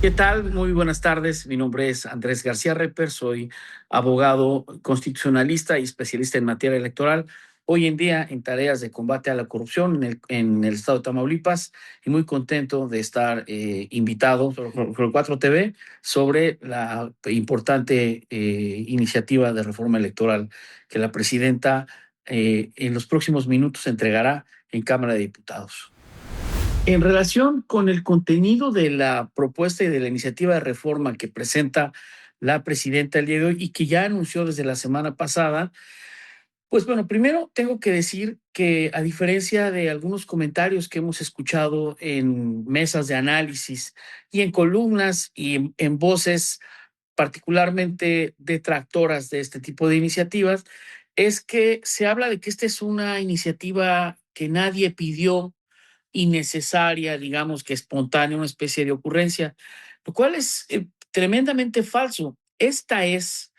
¿Qué tal? Muy buenas tardes. Mi nombre es Andrés García Reper, soy abogado constitucionalista y especialista en materia electoral, hoy en día en tareas de combate a la corrupción en el estado de Tamaulipas, y muy contento de estar invitado por el 4TV sobre la importante iniciativa de reforma electoral que la presidenta en los próximos minutos entregará en Cámara de Diputados. En relación con el contenido de la propuesta y de la iniciativa de reforma que presenta la presidenta el día de hoy y que ya anunció desde la semana pasada, pues bueno, primero tengo que decir que, a diferencia de algunos comentarios que hemos escuchado en mesas de análisis y en columnas y en voces particularmente detractoras de este tipo de iniciativas, es que se habla de que esta es una iniciativa que nadie pidió, innecesaria, digamos que espontánea, una especie de ocurrencia, lo cual es tremendamente falso. Esta es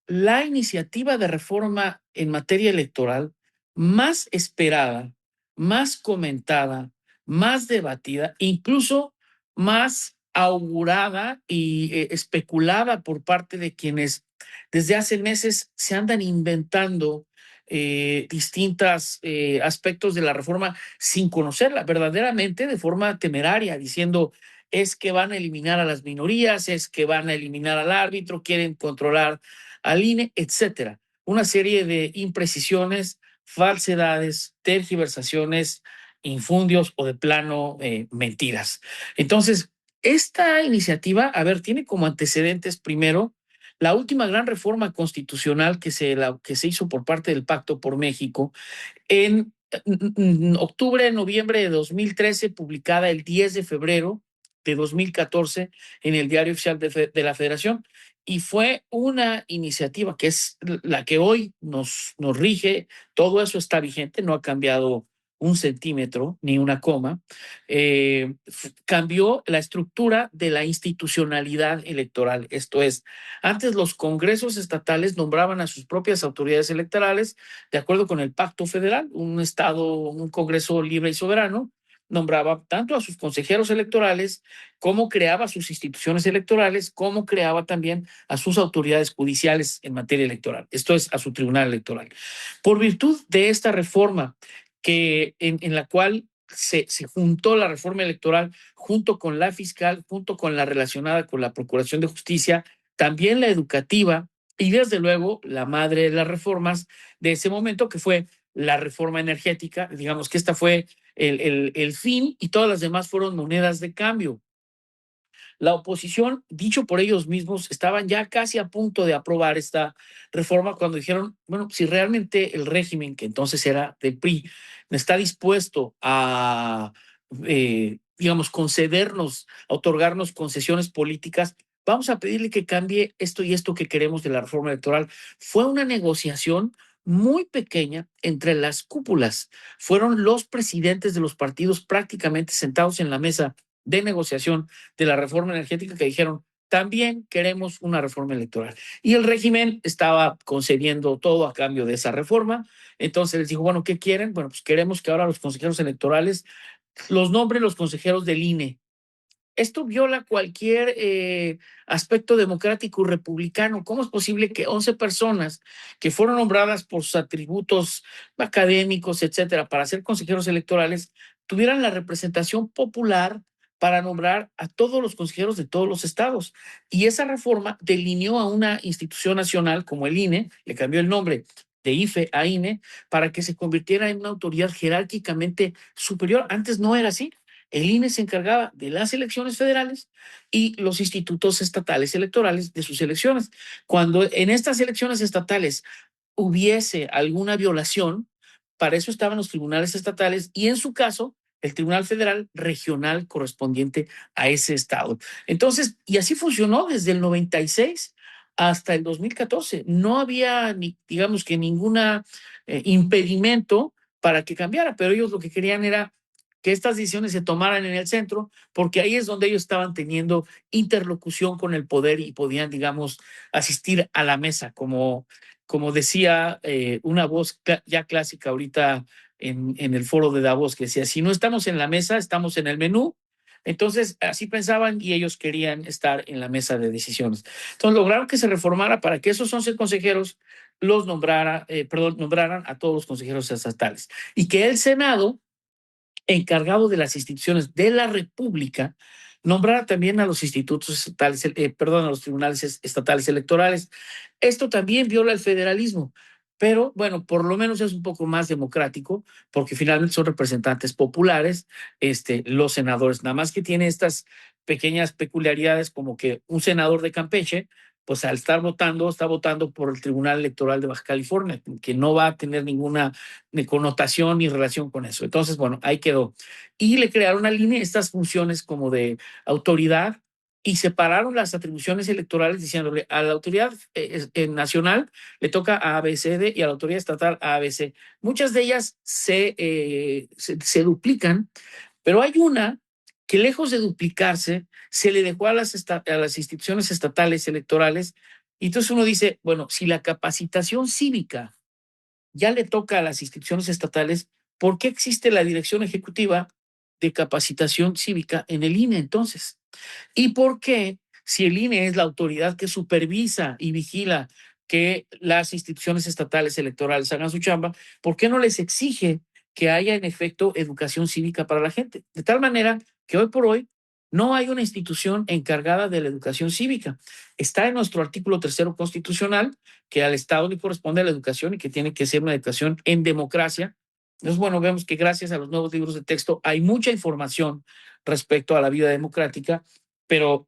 la iniciativa de reforma en materia electoral más esperada, más comentada, más debatida, incluso más augurada y especulada por parte de quienes desde hace meses se andan inventando distintos aspectos de la reforma sin conocerla verdaderamente, de forma temeraria, diciendo es que van a eliminar a las minorías, es que van a eliminar al árbitro, quieren controlar al INE, etcétera. Una serie de imprecisiones, falsedades, tergiversaciones, infundios o de plano mentiras. Entonces, esta iniciativa, a ver, tiene como antecedentes primero la última gran reforma constitucional que se hizo por parte del Pacto por México en octubre, noviembre de 2013, publicada el 10 de febrero de 2014 en el Diario Oficial de la Federación. Y fue una iniciativa que es la que hoy nos rige. Todo eso está vigente, no ha cambiado un centímetro ni una coma. Cambió la estructura de la institucionalidad electoral. Esto es, antes los congresos estatales nombraban a sus propias autoridades electorales de acuerdo con el Pacto Federal. Un Estado, un Congreso libre y soberano, nombraba tanto a sus consejeros electorales, como creaba sus instituciones electorales, como creaba también a sus autoridades judiciales en materia electoral, esto es, a su tribunal electoral. Por virtud de esta reforma, en la cual se juntó la reforma electoral junto con la fiscal, junto con la relacionada con la Procuración de Justicia, también la educativa, y desde luego la madre de las reformas de ese momento, que fue la reforma energética. Digamos que esta fue el fin, y todas las demás fueron monedas de cambio. La oposición, dicho por ellos mismos, estaban ya casi a punto de aprobar esta reforma cuando dijeron, bueno, si realmente el régimen, que entonces era del PRI, está dispuesto a, digamos, concedernos, a otorgarnos concesiones políticas, vamos a pedirle que cambie esto y esto que queremos de la reforma electoral. Fue una negociación muy pequeña entre las cúpulas. Fueron los presidentes de los partidos prácticamente sentados en la mesa de negociación de la reforma energética, que dijeron, también queremos una reforma electoral. Y el régimen estaba concediendo todo a cambio de esa reforma. Entonces les dijo, bueno, ¿qué quieren? Bueno, pues queremos que ahora los consejeros electorales los nombren los consejeros del INE. Esto viola cualquier aspecto democrático y republicano. ¿Cómo es posible que 11 personas que fueron nombradas por sus atributos académicos, etcétera, para ser consejeros electorales, tuvieran la representación popular para nombrar a todos los consejeros de todos los estados? Y esa reforma delineó a una institución nacional como el INE, le cambió el nombre de IFE a INE, para que se convirtiera en una autoridad jerárquicamente superior. Antes no era así. El INE se encargaba de las elecciones federales y los institutos estatales electorales de sus elecciones. Cuando en estas elecciones estatales hubiese alguna violación, para eso estaban los tribunales estatales y, en su caso, el Tribunal Federal Regional correspondiente a ese estado. Entonces, y así funcionó desde el 96 hasta el 2014. No había, digamos que, ningún impedimento para que cambiara, pero ellos lo que querían era que estas decisiones se tomaran en el centro, porque ahí es donde ellos estaban teniendo interlocución con el poder y podían, digamos, asistir a la mesa, como decía una voz ya clásica ahorita en el foro de Davos, que decía, si no estamos en la mesa, estamos en el menú, Entonces, así pensaban y ellos querían estar en la mesa de decisiones. Entonces, lograron que se reformara para que esos 11 consejeros nombraran a todos los consejeros estatales y que el Senado, encargado de las instituciones de la República, nombrara también a los institutos estatales, a los tribunales estatales electorales. Esto también viola el federalismo, pero bueno, por lo menos es un poco más democrático, porque finalmente son representantes populares, los senadores, nada más que tiene estas pequeñas peculiaridades, como que un senador de Campeche, pues al estar votando, está votando por el Tribunal Electoral de Baja California, que no va a tener ninguna connotación ni relación con eso. Entonces, bueno, ahí quedó. Y le crearon al INE estas funciones como de autoridad y separaron las atribuciones electorales diciéndole a la autoridad nacional le toca a ABCD y a la autoridad estatal a ABC. Muchas de ellas se duplican, pero hay una que lejos de duplicarse, se le dejó a las instituciones estatales electorales. Y entonces uno dice, bueno, si la capacitación cívica ya le toca a las instituciones estatales, ¿por qué existe la Dirección Ejecutiva de Capacitación Cívica en el INE entonces? ¿Y por qué, si el INE es la autoridad que supervisa y vigila que las instituciones estatales electorales hagan su chamba, por qué no les exige que haya en efecto educación cívica para la gente? De tal manera que hoy por hoy no hay una institución encargada de la educación cívica. Está en nuestro artículo tercero constitucional que al Estado le corresponde la educación y que tiene que ser una educación en democracia. Entonces, bueno, vemos que gracias a los nuevos libros de texto hay mucha información respecto a la vida democrática, pero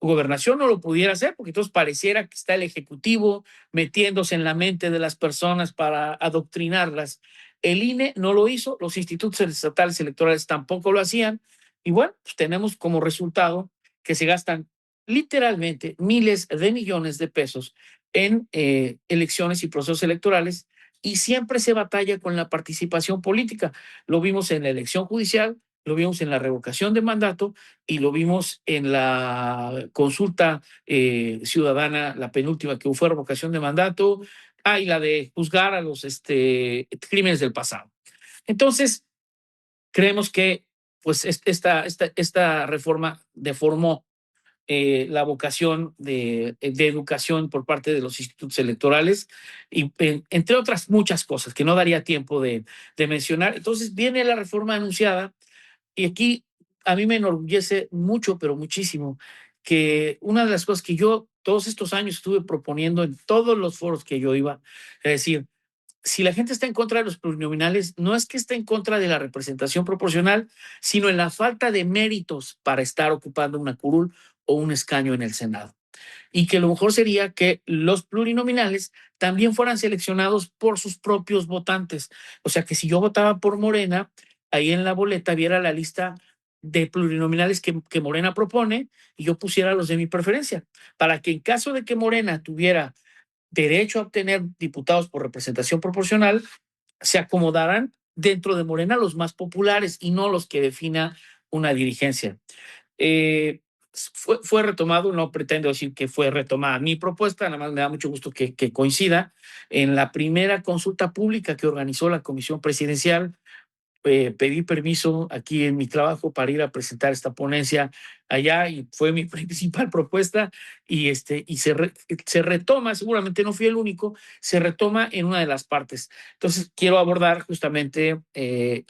gobernación no lo pudiera hacer, porque entonces pareciera que está el Ejecutivo metiéndose en la mente de las personas para adoctrinarlas. El INE no lo hizo, los institutos estatales electorales tampoco lo hacían, y bueno, pues tenemos como resultado que se gastan literalmente miles de millones de pesos en elecciones y procesos electorales, y siempre se batalla con la participación política. Lo vimos en la elección judicial, lo vimos en la revocación de mandato y lo vimos en la consulta ciudadana, la penúltima que fue revocación de mandato, y la de juzgar a los crímenes del pasado. Entonces, creemos que pues esta reforma deformó la vocación de educación por parte de los institutos electorales, y entre otras muchas cosas que no daría tiempo de mencionar. Entonces viene la reforma anunciada y aquí a mí me enorgullece mucho, pero muchísimo, que una de las cosas que yo todos estos años estuve proponiendo en todos los foros que yo iba, es decir, si la gente está en contra de los plurinominales, no es que esté en contra de la representación proporcional, sino en la falta de méritos para estar ocupando una curul o un escaño en el Senado. Y que lo mejor sería que los plurinominales también fueran seleccionados por sus propios votantes. O sea, que si yo votaba por Morena, ahí en la boleta viera la lista de plurinominales que Morena propone y yo pusiera los de mi preferencia, para que en caso de que Morena tuviera derecho a obtener diputados por representación proporcional, se acomodaran dentro de Morena los más populares y no los que defina una dirigencia. Eh, fue retomado, no pretendo decir que fue retomada mi propuesta, nada más me da mucho gusto que coincida. En la primera consulta pública que organizó la Comisión Presidencial, pedí permiso aquí en mi trabajo para ir a presentar esta ponencia allá y fue mi principal propuesta y se retoma, seguramente no fui el único, se retoma en una de las partes. Entonces quiero abordar justamente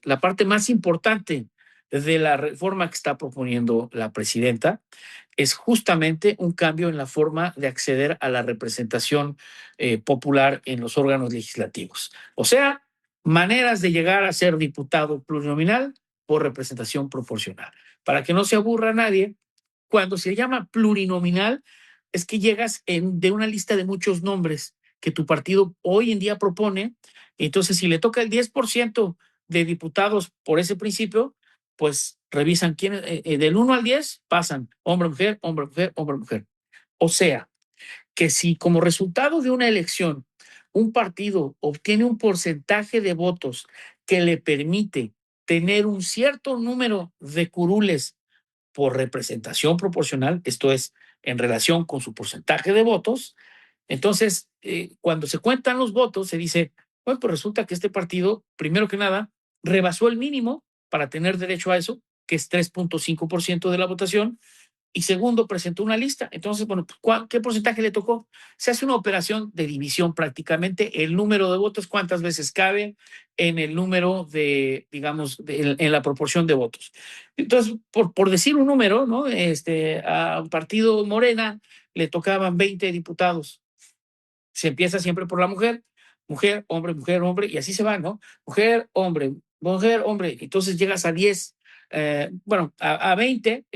la parte más importante de la reforma que está proponiendo la presidenta. Es justamente un cambio en la forma de acceder a la representación popular en los órganos legislativos. O sea, maneras de llegar a ser diputado plurinominal por representación proporcional. Para que no se aburra nadie, cuando se llama plurinominal es que llegas de una lista de muchos nombres que tu partido hoy en día propone. Entonces, si le toca el 10% de diputados por ese principio, pues revisan quién, del 1 al 10 pasan hombre, mujer, hombre, mujer, hombre, mujer. O sea, que si como resultado de una elección un partido obtiene un porcentaje de votos que le permite tener un cierto número de curules por representación proporcional, esto es, en relación con su porcentaje de votos, entonces, cuando se cuentan los votos, se dice, bueno, pues resulta que este partido, primero que nada, rebasó el mínimo para tener derecho a eso, que es 3.5% de la votación, y segundo presentó una lista. Entonces, bueno, ¿qué porcentaje le tocó? Se hace una operación de división prácticamente, el número de votos, cuántas veces cabe en el número de, digamos, en la proporción de votos. Entonces, por decir un número, ¿no? A un partido Morena le tocaban 20 diputados. Se empieza siempre por la mujer, mujer, hombre, y así se va, ¿no? Mujer, hombre, entonces llegas a 10, bueno, a 20,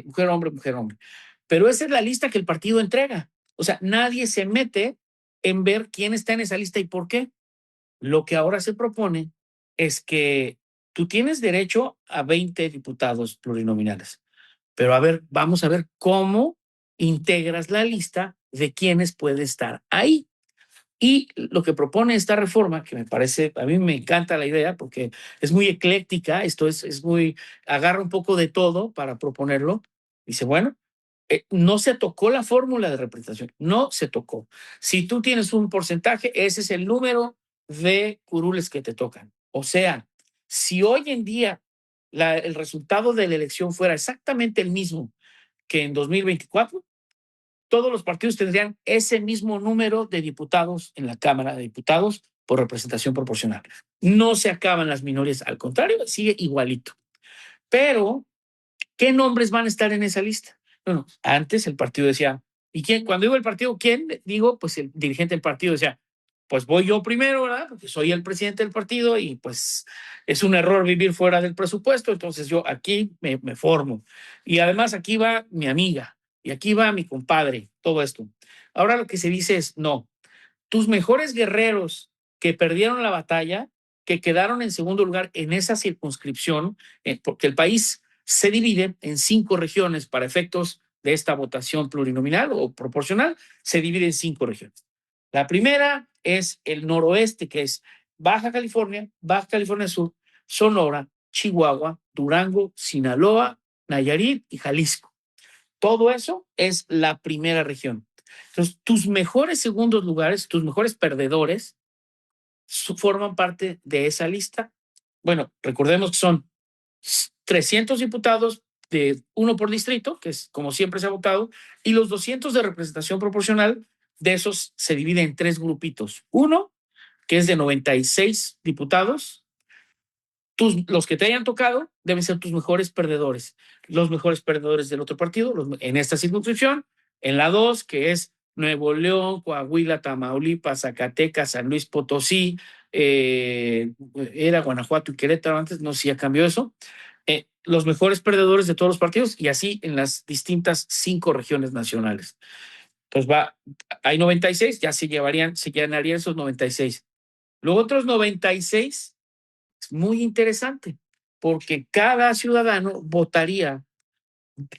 mujer, hombre, mujer, hombre. Pero esa es la lista que el partido entrega. O sea, nadie se mete en ver quién está en esa lista y por qué. Lo que ahora se propone es que tú tienes derecho a 20 diputados plurinominales, pero a ver, vamos a ver cómo integras la lista de quienes puede estar ahí. Y lo que propone esta reforma, que me parece, a mí me encanta la idea porque es muy ecléctica, esto es muy, agarra un poco de todo para proponerlo. Dice, bueno, no se tocó la fórmula de representación, no se tocó. Si tú tienes un porcentaje, ese es el número de curules que te tocan. O sea, si hoy en día el resultado de la elección fuera exactamente el mismo que en 2024, todos los partidos tendrían ese mismo número de diputados en la Cámara de Diputados por representación proporcional. No se acaban las minorías, al contrario, sigue igualito. Pero, ¿qué nombres van a estar en esa lista? Bueno, antes el partido decía, ¿y quién? Cuando digo el partido, ¿quién? Digo, pues el dirigente del partido decía, pues voy yo primero, ¿verdad? Porque soy el presidente del partido y pues es un error vivir fuera del presupuesto, entonces yo aquí me formo. Y además aquí va mi amiga y aquí va mi compadre, todo esto. Ahora lo que se dice es, no, tus mejores guerreros que perdieron la batalla, que quedaron en segundo lugar en esa circunscripción, porque el país se divide en 5 regiones para efectos de esta votación plurinominal o proporcional, se divide en 5 regiones. La primera es el noroeste, que es Baja California Sur, Sonora, Chihuahua, Durango, Sinaloa, Nayarit y Jalisco. Todo eso es la primera región. Entonces, tus mejores segundos lugares, tus mejores perdedores, forman parte de esa lista. Bueno, recordemos que son 300 diputados, de uno por distrito, que es como siempre se ha votado, y los 200 de representación proporcional, de esos se divide en 3 grupitos. Uno, que es de 96 diputados, los que te hayan tocado deben ser tus mejores perdedores. Los mejores perdedores del otro partido, en esta circunscripción, en la 2, que es Nuevo León, Coahuila, Tamaulipas, Zacatecas, San Luis Potosí, era Guanajuato y Querétaro antes, no sé si ya cambió eso. Los mejores perdedores de todos los partidos y así en las distintas 5 regiones nacionales. Entonces hay 96, ya se llenarían esos 96. Los otros 96 es muy interesante porque cada ciudadano votaría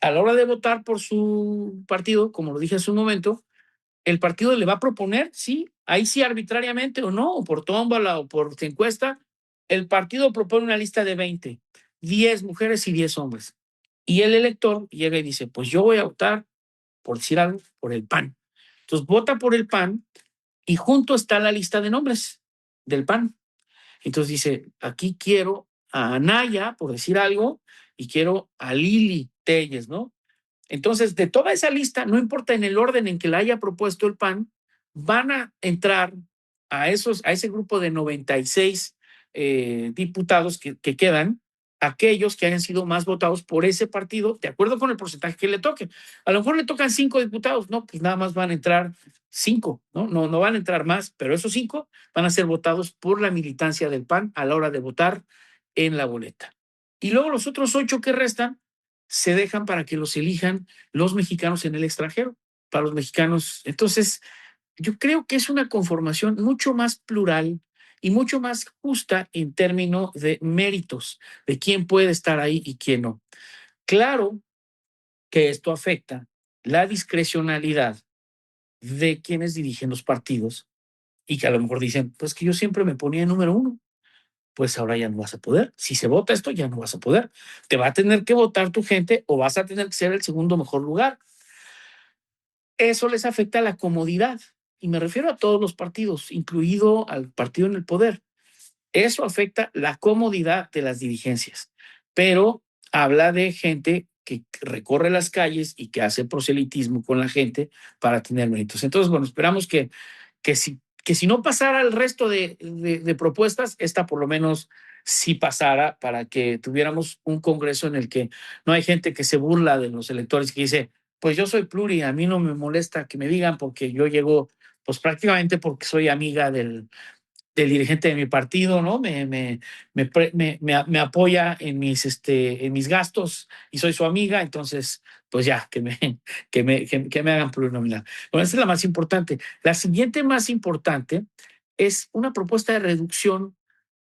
a la hora de votar por su partido, como lo dije hace un momento, el partido le va a proponer, sí, ahí sí arbitrariamente o no, o por tómbola o por encuesta, el partido propone una lista de 20, 10 mujeres y 10 hombres. Y el elector llega y dice, pues yo voy a votar, por decir algo, por el PAN. Entonces vota por el PAN y junto está la lista de nombres del PAN. Entonces dice, aquí quiero a Anaya, por decir algo, y quiero a Lili Telles, ¿no? Entonces, de toda esa lista, no importa en el orden en que la haya propuesto el PAN, van a entrar a ese grupo de 96 diputados que quedan, aquellos que hayan sido más votados por ese partido, de acuerdo con el porcentaje que le toque. A lo mejor le tocan 5 diputados, no, pues nada más van a entrar 5, ¿no? No van a entrar más, pero esos 5 van a ser votados por la militancia del PAN a la hora de votar en la boleta. Y luego los otros 8 que restan se dejan para que los elijan los mexicanos en el extranjero, para los mexicanos. Entonces, yo creo que es una conformación mucho más plural y mucho más justa en términos de méritos, de quién puede estar ahí y quién no. Claro que esto afecta la discrecionalidad de quienes dirigen los partidos y que a lo mejor dicen, pues que yo siempre me ponía en número 1, pues ahora ya no vas a poder. Si se vota esto, ya no vas a poder. Te va a tener que votar tu gente o vas a tener que ser el segundo mejor lugar. Eso les afecta a la comodidad. Y me refiero a todos los partidos, incluido al partido en el poder. Eso afecta la comodidad de las dirigencias. Pero habla de gente que recorre las calles y que hace proselitismo con la gente para tener méritos. Entonces, bueno, esperamos que si no pasara el resto de propuestas, esta por lo menos sí pasara para que tuviéramos un Congreso en el que no hay gente que se burla de los electores, que dice, pues yo soy pluri, a mí no me molesta que me digan porque yo llego, pues prácticamente porque soy amiga del dirigente de mi partido, ¿no? Me apoya en mis gastos y soy su amiga, entonces, pues ya, que me hagan plurinominal. Bueno, esa es la más importante. La siguiente más importante es una propuesta de reducción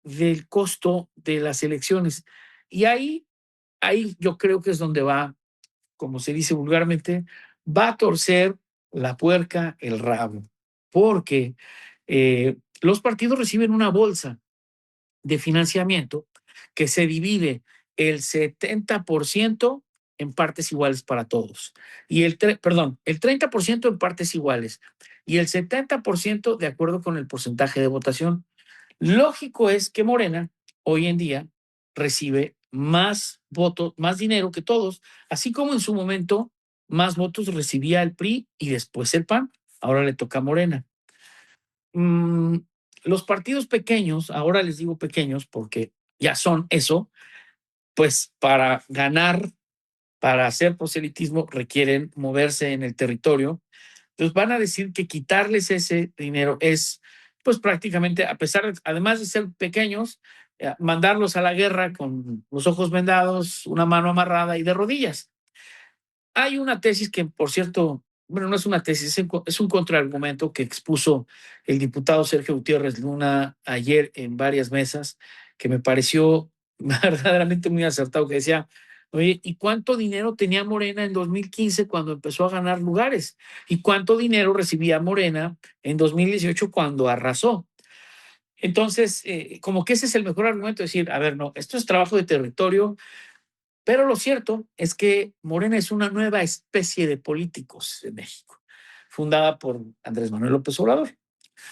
del costo de las elecciones. Y ahí yo creo que es donde va, como se dice vulgarmente, va a torcer la puerca el rabo, porque los partidos reciben una bolsa de financiamiento que se divide el 70% en partes iguales para todos. Y el 30% en partes iguales y el 70% de acuerdo con el porcentaje de votación. Lógico es que Morena hoy en día recibe más votos, más dinero que todos, así como en su momento más votos recibía el PRI y después el PAN. Ahora le toca a Morena. Mm, los partidos pequeños, ahora les digo pequeños porque ya son eso, pues para ganar, para hacer proselitismo, requieren moverse en el territorio. Entonces van a decir que quitarles ese dinero es, pues prácticamente, a pesar de, además de ser pequeños, mandarlos a la guerra con los ojos vendados, una mano amarrada y de rodillas. Hay una tesis que, por cierto, bueno, no es una tesis, es un contraargumento que expuso el diputado Sergio Gutiérrez Luna ayer en varias mesas, que me pareció verdaderamente muy acertado, que decía, oye, ¿y cuánto dinero tenía Morena en 2015 cuando empezó a ganar lugares? ¿Y cuánto dinero recibía Morena en 2018 cuando arrasó? Entonces, como que ese es el mejor argumento, decir, a ver, no, esto es trabajo de territorio, pero lo cierto es que Morena es una nueva especie de políticos en México, fundada por Andrés Manuel López Obrador.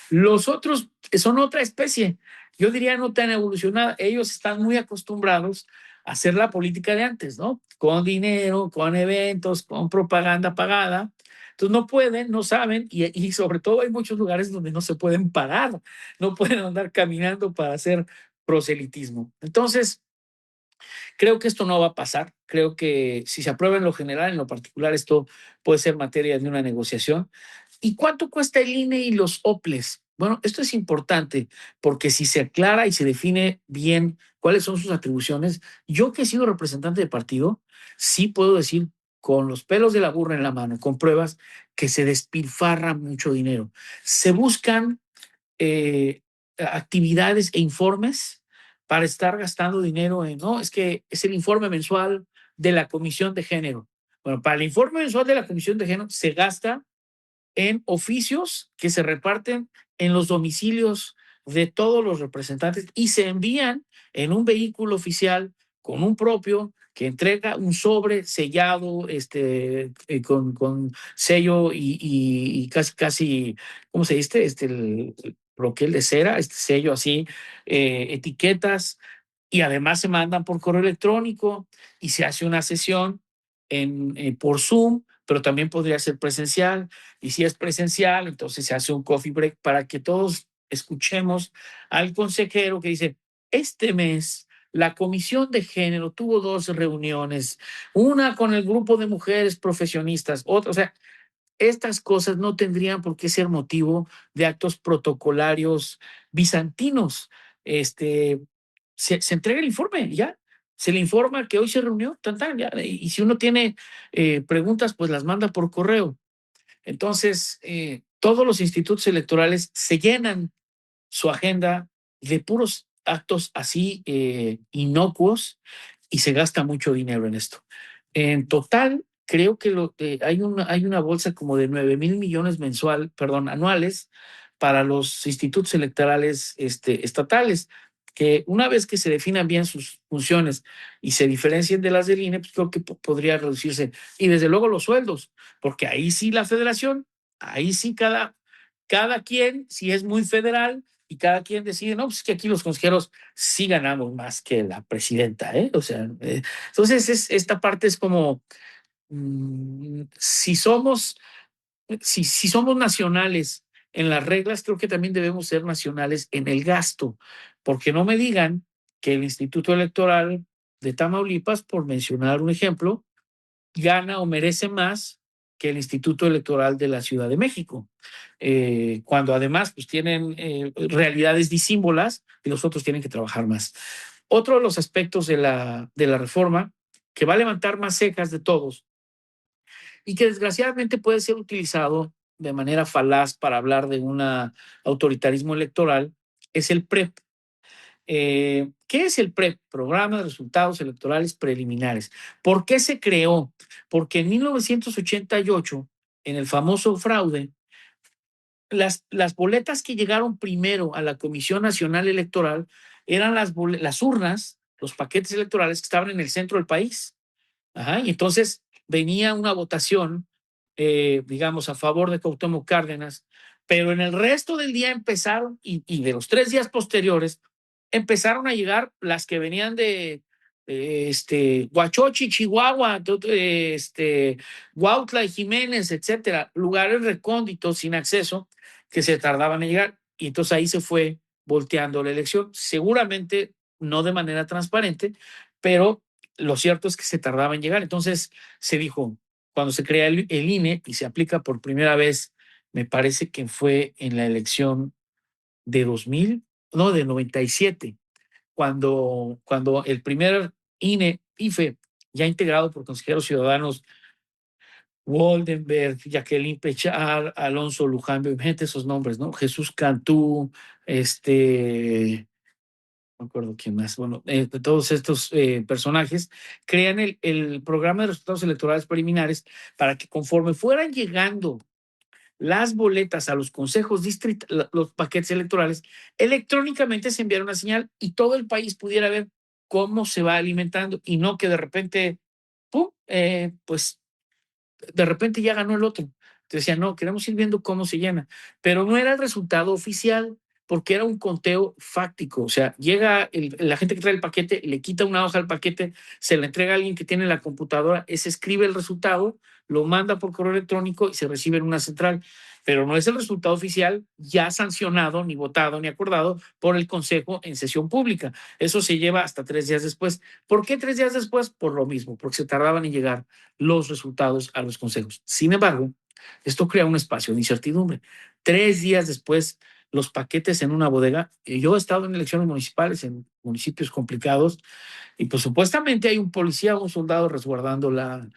Los otros son otra especie, yo diría no tan evolucionada. Ellos están muy acostumbrados a hacer la política de antes, ¿no? Con dinero, con eventos, con propaganda pagada. Entonces no pueden, no saben, y sobre todo hay muchos lugares donde no se pueden parar, no pueden andar caminando para hacer proselitismo. Entonces, creo que esto no va a pasar. Creo que si se aprueba en lo general, en lo particular, esto puede ser materia de una negociación. ¿Y cuánto cuesta el INE y los OPLES? Bueno, esto es importante porque si se aclara y se define bien cuáles son sus atribuciones, yo que he sido representante de partido, sí puedo decir con los pelos de la burra en la mano, con pruebas, que se despilfarra mucho dinero. Se buscan actividades e informes para estar gastando dinero en, no, es que es el informe mensual de la Comisión de Género. Bueno, para el informe mensual de la Comisión de Género se gasta en oficios que se reparten en los domicilios de todos los representantes y se envían en un vehículo oficial con un propio que entrega un sobre sellado con sello y casi, ¿cómo se dice? El broquel de cera, este sello así, etiquetas, y además se mandan por correo electrónico y se hace una sesión por Zoom, pero también podría ser presencial. Y si es presencial, entonces se hace un coffee break para que todos escuchemos al consejero que dice, este mes la Comisión de Género tuvo 2 reuniones, una con el grupo de mujeres profesionistas, otra, o sea, estas cosas no tendrían por qué ser motivo de actos protocolarios bizantinos. Este, se entrega el informe, ya. Se le informa que hoy se reunió, ya. Y si uno tiene preguntas, pues las manda por correo. Entonces, todos los institutos electorales se llenan su agenda de puros actos así inocuos y se gasta mucho dinero en esto. En total, creo que hay una bolsa como de 9,000 millones anuales para los institutos electorales estatales, que una vez que se definan bien sus funciones y se diferencien de las del INE, pues creo que podría reducirse. Y desde luego los sueldos, porque ahí sí la federación, ahí sí cada quien, si es muy federal, y cada quien decide, no, pues es que aquí los consejeros sí ganamos más que la presidenta, ¿eh? O sea, entonces esta parte es como, si somos nacionales en las reglas, creo que también debemos ser nacionales en el gasto, porque no me digan que el Instituto Electoral de Tamaulipas, por mencionar un ejemplo, gana o merece más que el Instituto Electoral de la Ciudad de México, cuando además pues, tienen realidades disímbolas y los otros tienen que trabajar más. Otro de los aspectos de la reforma que va a levantar más cejas de todos y que desgraciadamente puede ser utilizado de manera falaz para hablar de un autoritarismo electoral es el PREP. ¿Qué es el PREP? Programa de Resultados Electorales Preliminares. ¿Por qué se creó? Porque en 1988, en el famoso fraude, las boletas que llegaron primero a la Comisión Nacional Electoral eran las urnas, los paquetes electorales que estaban en el centro del país. Ajá, y entonces venía una votación, digamos, a favor de Cuauhtémoc Cárdenas, pero en el resto del día empezaron, y de los 3 días posteriores, empezaron a llegar las que venían de Huachochi, Chihuahua, Huautla y Jiménez, etcétera, lugares recónditos sin acceso que se tardaban en llegar. Y entonces ahí se fue volteando la elección, seguramente no de manera transparente, pero lo cierto es que se tardaba en llegar. Entonces se dijo, cuando se crea el INE y se aplica por primera vez, me parece que fue en la elección de 2000, no, de 97, cuando el primer INE, IFE, ya integrado por consejeros ciudadanos, Woldenberg, Jacqueline Pechar, Alonso Luján, gente esos nombres, ¿no? Jesús Cantú, no me acuerdo quién más, bueno, todos estos personajes crean el programa de resultados electorales preliminares para que conforme fueran llegando las boletas a los consejos distritales, los paquetes electorales, electrónicamente se enviara una señal y todo el país pudiera ver cómo se va alimentando y no que de repente, ¡pum!, pues de repente ya ganó el otro. Entonces decían, no, queremos ir viendo cómo se llena. Pero no era el resultado oficial, porque era un conteo fáctico. O sea, llega la gente que trae el paquete, le quita una hoja al paquete, se le entrega a alguien que tiene la computadora, ese escribe el resultado, lo manda por correo electrónico y se recibe en una central. Pero no es el resultado oficial ya sancionado, ni votado, ni acordado por el Consejo en sesión pública. Eso se lleva hasta 3 días después. ¿Por qué 3 días después? Por lo mismo, porque se tardaban en llegar los resultados a los consejos. Sin embargo, esto crea un espacio de incertidumbre. 3 días después, los paquetes en una bodega. Yo he estado en elecciones municipales en municipios complicados y pues supuestamente hay un policía o un soldado resguardando la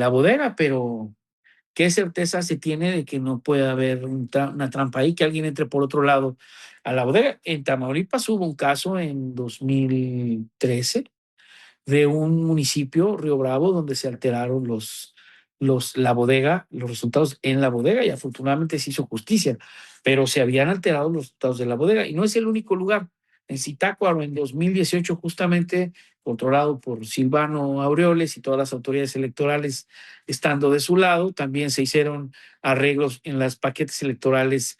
bodega, pero ¿qué certeza se tiene de que no puede haber una trampa ahí, que alguien entre por otro lado a la bodega? En Tamaulipas hubo un caso en 2013 de un municipio, Río Bravo, donde se alteraron la bodega, los resultados en la bodega, y afortunadamente se hizo justicia, pero se habían alterado los resultados de la bodega y no es el único lugar. En Zitácuaro, en 2018, justamente controlado por Silvano Aureoles y todas las autoridades electorales estando de su lado, también se hicieron arreglos en los paquetes electorales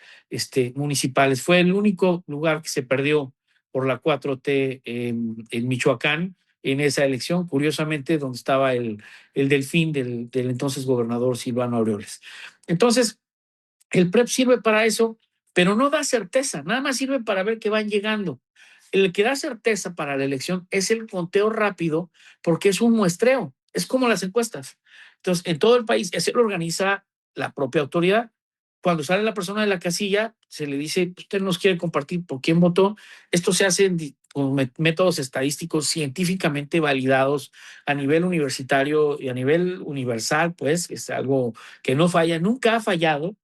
municipales. Fue el único lugar que se perdió por la 4T en Michoacán, en esa elección, curiosamente, donde estaba el delfín del entonces gobernador Silvano Aureoles. Entonces, el PREP sirve para eso, pero no da certeza, nada más sirve para ver que van llegando. El que da certeza para la elección es el conteo rápido, porque es un muestreo, es como las encuestas. Entonces, en todo el país, se lo organiza la propia autoridad. Cuando sale la persona de la casilla, se le dice, usted nos quiere compartir por quién votó. Esto se hace con métodos estadísticos científicamente validados a nivel universitario y a nivel universal, pues es algo que no falla, nunca ha fallado.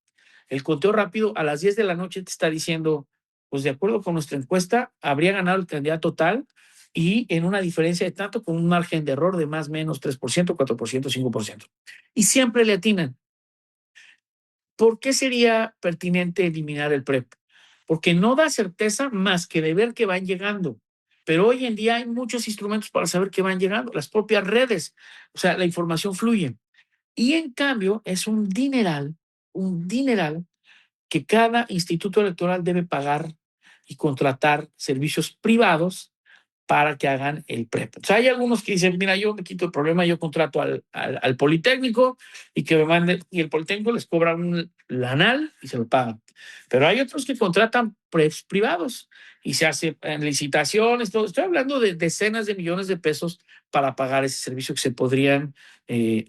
El conteo rápido a las 10 de la noche te está diciendo, pues de acuerdo con nuestra encuesta, habría ganado el candidato tal y en una diferencia de tanto con un margen de error de más o menos 3%, 4%, 5%. Y siempre le atinan. ¿Por qué sería pertinente eliminar el PREP? Porque no da certeza más que de ver que van llegando. Pero hoy en día hay muchos instrumentos para saber que van llegando, las propias redes, o sea, la información fluye. Y en cambio es un dineral que cada instituto electoral debe pagar y contratar servicios privados para que hagan el PREP. O sea, hay algunos que dicen, mira, yo me quito el problema, yo contrato al Politécnico y que me mande, y el Politécnico les cobra un lanal y se lo pagan. Pero hay otros que contratan PREPs privados y se hace en licitaciones, todo. Estoy hablando de decenas de millones de pesos para pagar ese servicio que se podrían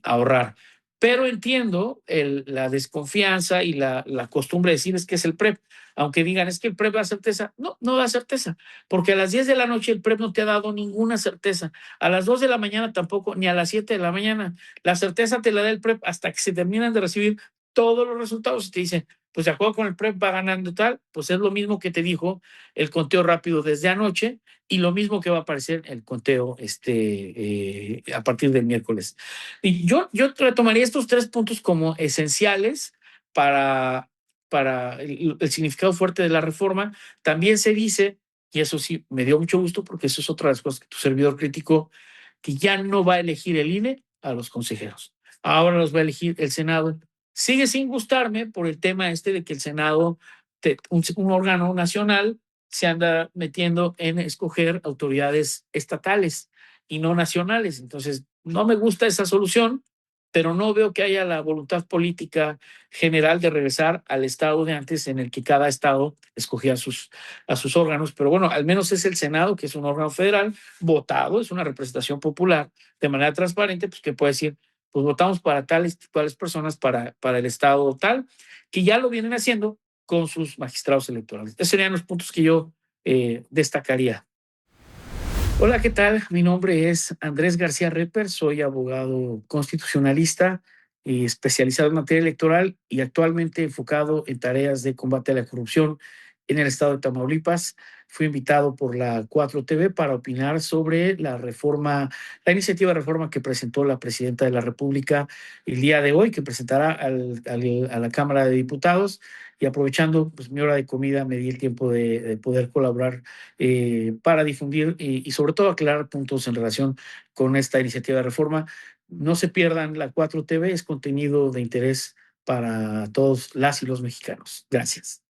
ahorrar. Pero entiendo la desconfianza y la costumbre de decir es que es el PREP. Aunque digan es que el PREP da certeza. No, no da certeza. Porque a las 10 de la noche el PREP no te ha dado ninguna certeza. A las 2 de la mañana tampoco, ni a las 7 de la mañana. La certeza te la da el PREP hasta que se terminan de recibir todos los resultados y te dicen, pues de acuerdo con el PREP va ganando tal, pues es lo mismo que te dijo el conteo rápido desde anoche y lo mismo que va a aparecer el conteo a partir del miércoles. Y yo retomaría estos 3 puntos como esenciales para el significado fuerte de la reforma. También se dice, y eso sí me dio mucho gusto porque eso es otra de las cosas que tu servidor criticó, que ya no va a elegir el INE a los consejeros. Ahora los va a elegir el Senado. Sigue sin gustarme por el tema de que el Senado, un órgano nacional, se anda metiendo en escoger autoridades estatales y no nacionales. Entonces, no me gusta esa solución, pero no veo que haya la voluntad política general de regresar al estado de antes en el que cada estado escogía a sus órganos. Pero bueno, al menos es el Senado, que es un órgano federal, votado, es una representación popular de manera transparente, pues que puede decir, pues votamos para tales personas para el estado tal, que ya lo vienen haciendo con sus magistrados electorales. Esos serían los puntos que yo destacaría. Hola, ¿qué tal? Mi nombre es Andrés García Reper, soy abogado constitucionalista y especializado en materia electoral y actualmente enfocado en tareas de combate a la corrupción en el estado de Tamaulipas. Fui invitado por la 4TV para opinar sobre la iniciativa de reforma que presentó la presidenta de la República el día de hoy, que presentará a la Cámara de Diputados. Y aprovechando pues, mi hora de comida, me di el tiempo de poder colaborar para difundir y sobre todo aclarar puntos en relación con esta iniciativa de reforma. No se pierdan la 4TV, es contenido de interés para todos las y los mexicanos. Gracias.